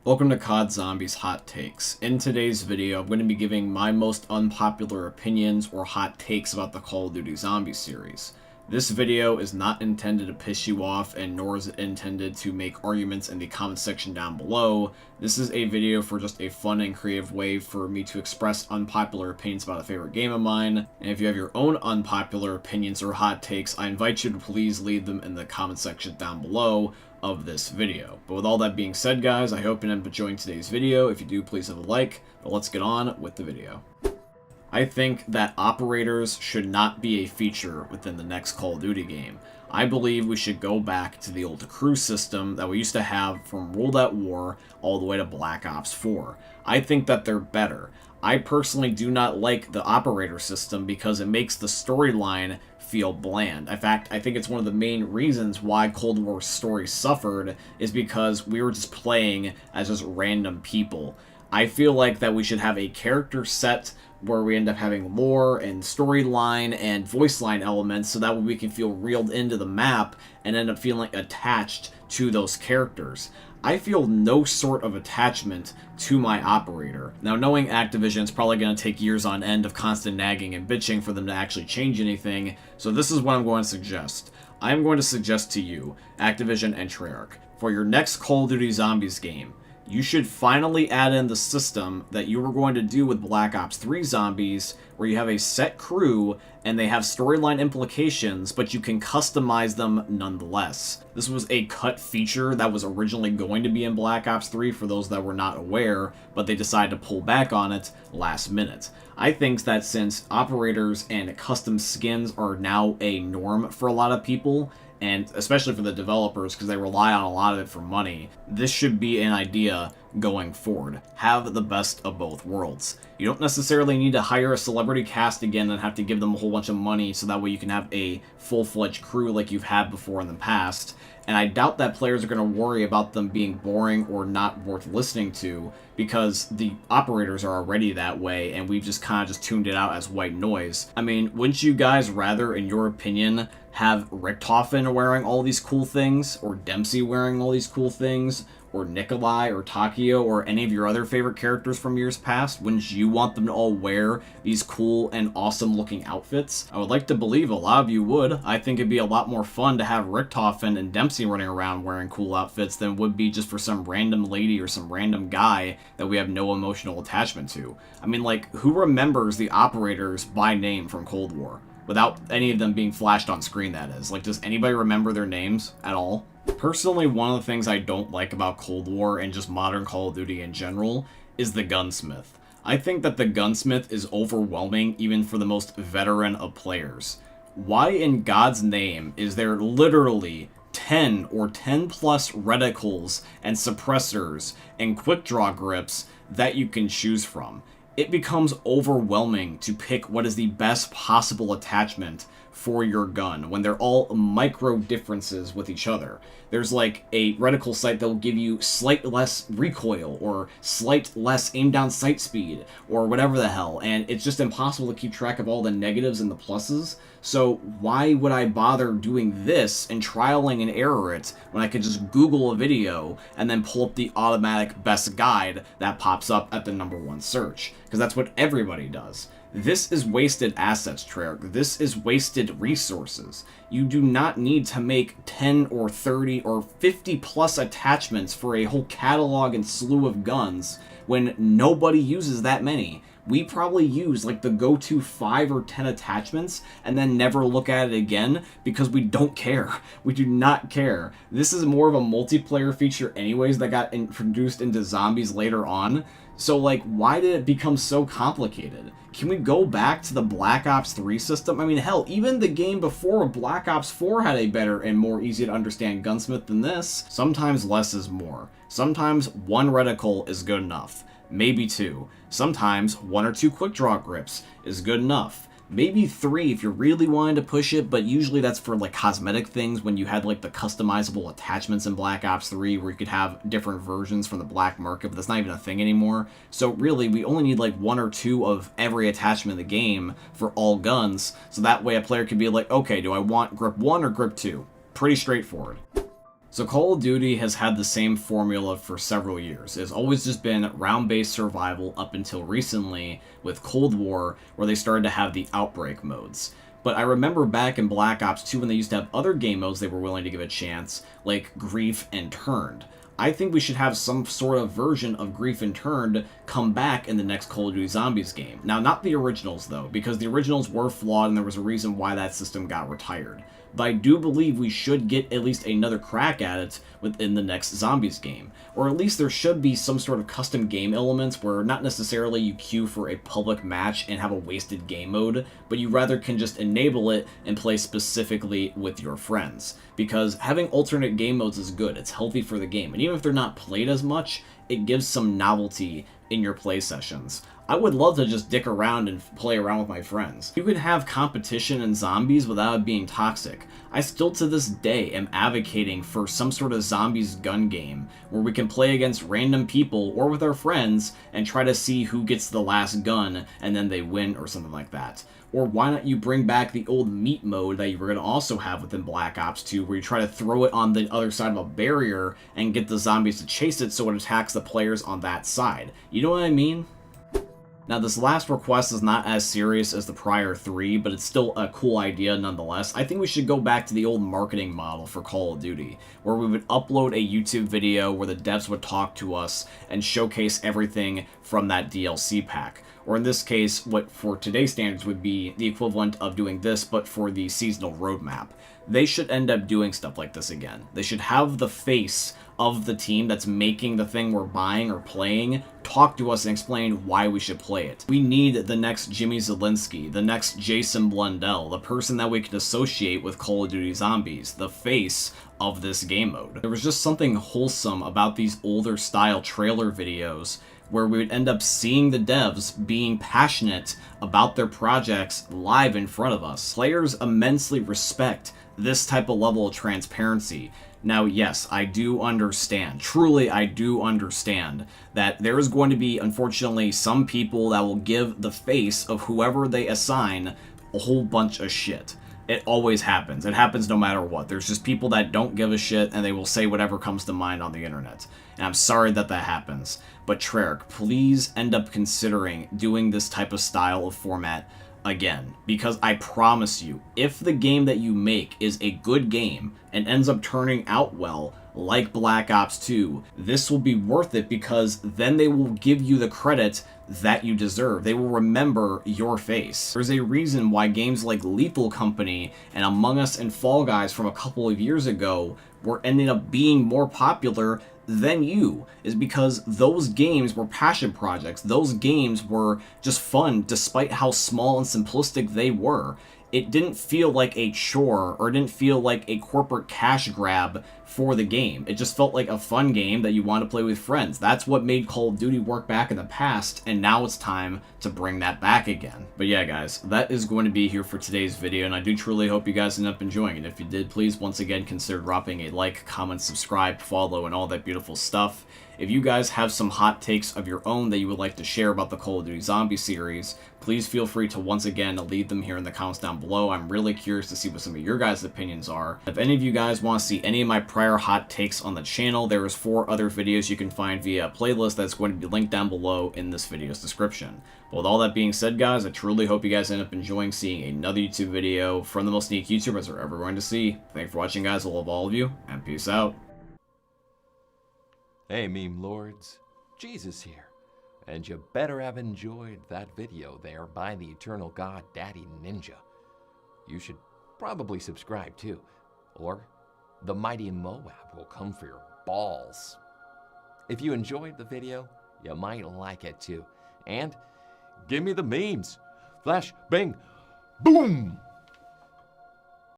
Welcome to COD Zombies Hot Takes. In today's video, I'm going to be giving my most unpopular opinions or hot takes about the Call of Duty Zombies series. This video is not intended to piss you off, and nor is it intended to make arguments in the comment section down below. This is a video for just a fun and creative way for me to express unpopular opinions about a favorite game of mine. And if you have your own unpopular opinions or hot takes, I invite you to please leave them in the comment section down below of this video. But with all that being said, guys, I hope you end up enjoying today's video. If you do, please have a like, but let's get on with the video. I think that operators should not be a feature within the next Call of Duty game. I believe we should go back to the old crew system that we used to have from World at War all the way to Black Ops 4. I think that they're better. I personally do not like the operator system because it makes the storyline feel bland. In fact, I think it's one of the main reasons why Cold War story suffered is because we were just playing as just random people. I feel like that we should have a character set where we end up having lore and storyline and voice line elements so that way we can feel reeled into the map and end up feeling attached to those characters. I feel no sort of attachment to my operator. Now, knowing Activision, it's probably going to take years on end of constant nagging and bitching for them to actually change anything, so this is what I'm going to suggest. I'm going to suggest to you, Activision and Treyarch, for your next Call of Duty Zombies game, you should finally add in the system that you were going to do with Black Ops 3 Zombies, where you have a set crew and they have storyline implications, but you can customize them nonetheless. This was a cut feature that was originally going to be in Black Ops 3 for those that were not aware, but they decided to pull back on it last minute. I think that since operators and custom skins are now a norm for a lot of people, and especially for the developers because they rely on a lot of it for money, this should be an idea going forward. Have the best of both worlds. You don't necessarily need to hire a celebrity cast again and have to give them a whole bunch of money so that way you can have a full-fledged crew like you've had before in the past. And I doubt that players are going to worry about them being boring or not worth listening to because the operators are already that way and we've just kind of just tuned it out as white noise. I mean, wouldn't you guys rather, in your opinion, have Richtofen wearing all these cool things, or Dempsey wearing all these cool things, or Nikolai or Takio or any of your other favorite characters from years past? Wouldn't you want them to all wear these cool and awesome looking outfits? I would like to believe a lot of you would. I think it'd be a lot more fun to have Richtofen and Dempsey running around wearing cool outfits than would be just for some random lady or some random guy that we have no emotional attachment to. I mean, like, who remembers the operators by name from Cold War? Without any of them being flashed on screen, that is. Like, does anybody remember their names at all? Personally, one of the things I don't like about Cold War and just modern Call of Duty in general is the gunsmith. I think that the gunsmith is overwhelming even for the most veteran of players. Why in God's name is there literally 10 or 10 plus reticles and suppressors and quick draw grips that you can choose from? It becomes overwhelming to pick what is the best possible attachment for your gun when they're all micro differences with each other. There's like a reticle sight that will give you slight less recoil or slight less aim down sight speed or whatever the hell, and it's just impossible to keep track of all the negatives and the pluses. So why would I bother doing this and trialing and error it when I could just Google a video and then pull up the automatic best guide that pops up at the #1 search? Because that's what everybody does. This is wasted assets, Treyarch. This is wasted resources. You do not need to make 10 or 30 or 50 plus attachments for a whole catalog and slew of guns when nobody uses that many. We probably use like the go-to 5 or 10 attachments and then never look at it again because we don't care. We do not care. This is more of a multiplayer feature anyways that got introduced into Zombies later on. So like, why did it become so complicated? Can we go back to the Black Ops 3 system? I mean, hell, even the game before Black Ops 4 had a better and more easy to understand gunsmith than this. Sometimes less is more. Sometimes one reticle is good enough. Maybe 2. Sometimes 1 or 2 quick draw grips is good enough. Maybe 3 if you're really wanting to push it, but usually that's for like cosmetic things when you had like the customizable attachments in Black Ops 3 where you could have different versions from the black market, but that's not even a thing anymore. So really, we only need like 1 or 2 of every attachment in the game for all guns, so that way a player could be like, okay, do I want grip 1 or grip 2? Pretty straightforward. So Call of Duty has had the same formula for several years. It's always just been round-based survival up until recently with Cold War, where they started to have the outbreak modes. But I remember back in Black Ops 2 when they used to have other game modes they were willing to give a chance, like Grief and Turned. I think we should have some sort of version of Grief and Turned come back in the next Call of Duty Zombies game. Now, not the originals, though, because the originals were flawed and there was a reason why that system got retired. But I do believe we should get at least another crack at it within the next Zombies game. Or at least there should be some sort of custom game elements where not necessarily you queue for a public match and have a wasted game mode, but you rather can just enable it and play specifically with your friends. Because having alternate game modes is good, it's healthy for the game, and even if they're not played as much, it gives some novelty in your play sessions. I would love to just dick around and play around with my friends. You could have competition in zombies without it being toxic. I still to this day am advocating for some sort of zombies gun game where we can play against random people or with our friends and try to see who gets the last gun and then they win or something like that. Or why not you bring back the old meat mode that you were going to also have within Black Ops 2 where you try to throw it on the other side of a barrier and get the zombies to chase it so it attacks the players on that side. You know what I mean? Now, this last request is not as serious as the prior three, but it's still a cool idea nonetheless. I think we should go back to the old marketing model for Call of Duty, where we would upload a YouTube video where the devs would talk to us and showcase everything from that DLC pack. Or in this case, what for today's standards would be the equivalent of doing this, but for the seasonal roadmap. They should end up doing stuff like this again. They should have the face of the team that's making the thing we're buying or playing talk to us and explain why we should play it. We need the next Jimmy Zielinski, the next Jason Blundell, the person that we can associate with Call of Duty Zombies, the face of this game mode. There was just something wholesome about these older style trailer videos where we would end up seeing the devs being passionate about their projects live in front of us. Players immensely respect this type of level of transparency. Now, yes, I do understand, truly I do understand, that there is going to be, unfortunately, some people that will give the face of whoever they assign a whole bunch of shit. It always happens. It happens no matter what. There's just people that don't give a shit and they will say whatever comes to mind on the internet. And I'm sorry that that happens. But Treyarch, please end up considering doing this type of style of format again, because I promise you, if the game that you make is a good game and ends up turning out well, like Black Ops 2, this will be worth it because then they will give you the credit that you deserve. They will remember your face. There's a reason why games like Lethal Company and Among Us and Fall Guys from a couple of years ago were ending up being more popular than you, is because those games were passion projects. Those games were just fun despite how small and simplistic they were. It didn't feel like a chore or it didn't feel like a corporate cash grab for the game. It just felt like a fun game that you want to play with friends. That's what made Call of Duty work back in the past, and now it's time to bring that back again. But yeah, guys, that is going to be here for today's video, and I do truly hope you guys end up enjoying it. If you did, please once again consider dropping a like, comment, subscribe, follow, and all that beautiful stuff. If you guys have some hot takes of your own that you would like to share about the Call of Duty Zombie series, please feel free to once again leave them here in the comments down below. I'm really curious to see what some of your guys' opinions are. If any of you guys want to see any of my prior hot takes on the channel, there is 4 other videos you can find via a playlist that's going to be linked down below in this video's description. But with all that being said, guys, I truly hope you guys end up enjoying seeing another YouTube video from the most unique YouTubers we're ever going to see. Thanks for watching, guys. I love all of you, and peace out. Hey meme lords, Jesus here, and you better have enjoyed that video there by the eternal god Daddy Ninja. You should probably subscribe too, or the mighty Moab will come for your balls. If you enjoyed the video, you might like it too, and give me the memes. Flash, bang, boom!